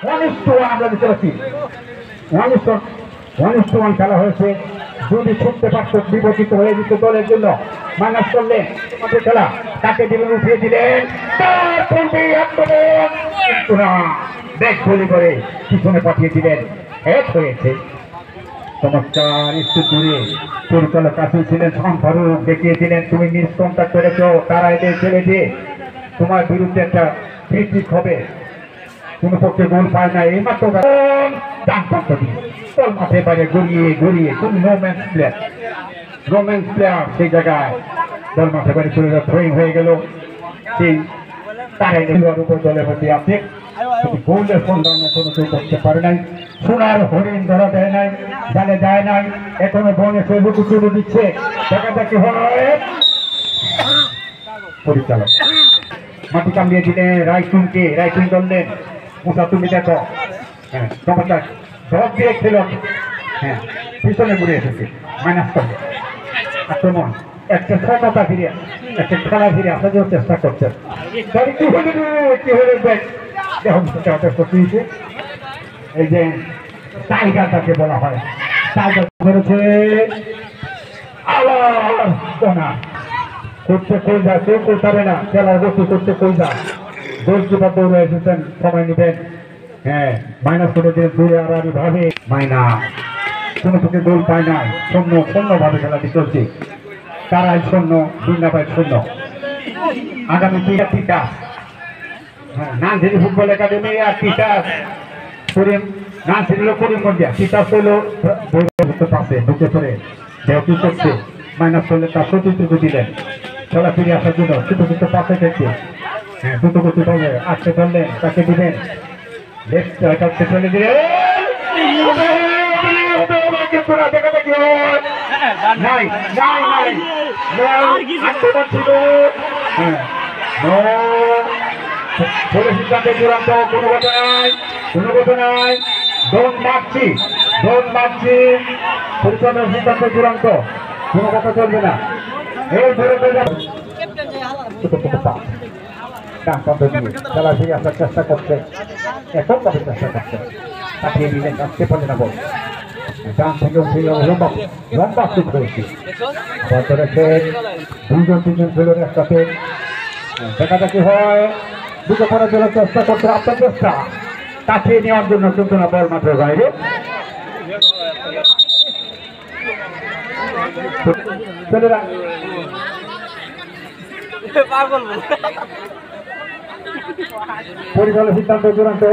আমরা দেখতে পাচ্ছি 1:1 খেলা হয়েছে। যদি ছুটতে পারত বিপর্যিত হয়ে যেত দলের জন্য। মাইনাস করলেন আমাদের খেলা, তাকে দিলেন, উঠিয়ে দিলেন, ব্যাক গুলি করে পিছনে পাঠিয়ে দিলেন। এক হয়েছে চমৎকার। একটু দূরে পরিচালক কাছে ছিলেন শাম ফারুক, দেখিয়েছিলেন তুমি মিস কন্ট্যাক্ট করেছ, তারা এদের ছেড়ে দিয়ে তোমার বিরুদ্ধে একটা ক্রিটিক হবে। কোন পক্ষে গোল পায় না, এই মাত্র মাঠে বাইরে গড়িয়ে গড়িয়ে কোন রোম্যান্স প্লেয়ার সেই জায়গায় দল মাঠে বাইরে চলে যাওয়া থ্রোয়িং হয়ে গেল। সেই তারাই উপর দলের মধ্যে আছে, গোলের সন্ধান এখনো কেউ করতে পারে নাই। সোনার হরিণ ধরা দেয় নাই, জালে যায় নাই, এখনো বনে সে লুকু চুরু দিচ্ছে। দেখা দেখি হয় পরিচালক মাটি কামিয়ে দিলেন রাইচুনকে, রাইচুন ধরলেন, মুসা তুমি দেখো, হ্যাঁ চমৎকার সব দিয়ে খেল, হ্যাঁ পিছনে ঘুরে এসেছে। মাইনাস করে আক্রমণ, একটা ক্ষমতা ফিরে, একটা খেলা ফিরে আসার জন্য চেষ্টা করছেন। এই যে টাইগার তাকে বলা হয়, টাইগার করেছে আবার কোনা করতে কই যা, কেউ করতে পারে না, খেলার গতি করতে কই যা। গোলকিপার দৌড়ে এসেছেন, সময় নেবেন। হ্যাঁ মাইনাস করে দিয়ে দূরে আড়াআড়ি ভাবে মাইনাস, কোনো পক্ষে গোল পায় না, শূন্য ভাবে খেলাটি চলছে। তারাই শূন্য, দুর্নাপায় শূন্য। আগামী তিতাস, হ্যাঁ নানঝিরি ফুটবল একাডেমি আর তিতাস করিম, নানঝিরি হলো করিমগঞ্জিয়া, তিতাস হইল পাশে ঢুকে পড়ে দেহটি করছে। মাইনাস করলে তার সতীর্থ দিলেন খেলা ফিরে আসার জন্য, ছোট ছোট পাশে থেকে, হ্যাঁ দ্রুত গতি পাবে, আটকে ধরলেন, তাকে দিবেন লেফট কাছে চলে দিলেন, সিদ্ধান্তে চূড়ান্ত, কোনো কথা নাই, দৌড় মারছি, পরিচালনার সিদ্ধান্ত চূড়ান্ত, কোনো কথা চলবে না। এই ধরে খেলা ফিরে আসার চেষ্টা করছে, এখন কবে চেষ্টা করছে, কাটিয়ে দিলেন, আসতে পারলে না বল, ডান থেকে উঠে লম্বা সুখ হয়েছে। আবার ধরেছেন দুজন তিনজন খেলোয়াড় একসাথে, দেখা দেখি হয়, দুটো পরের জন্য চেষ্টা করতে, আপনার চেষ্টা কাটিয়ে নেওয়ার জন্য চলছে না বল মাঠের বাইরে। পরিচালক সিদ্ধান্ত চূড়ান্ত।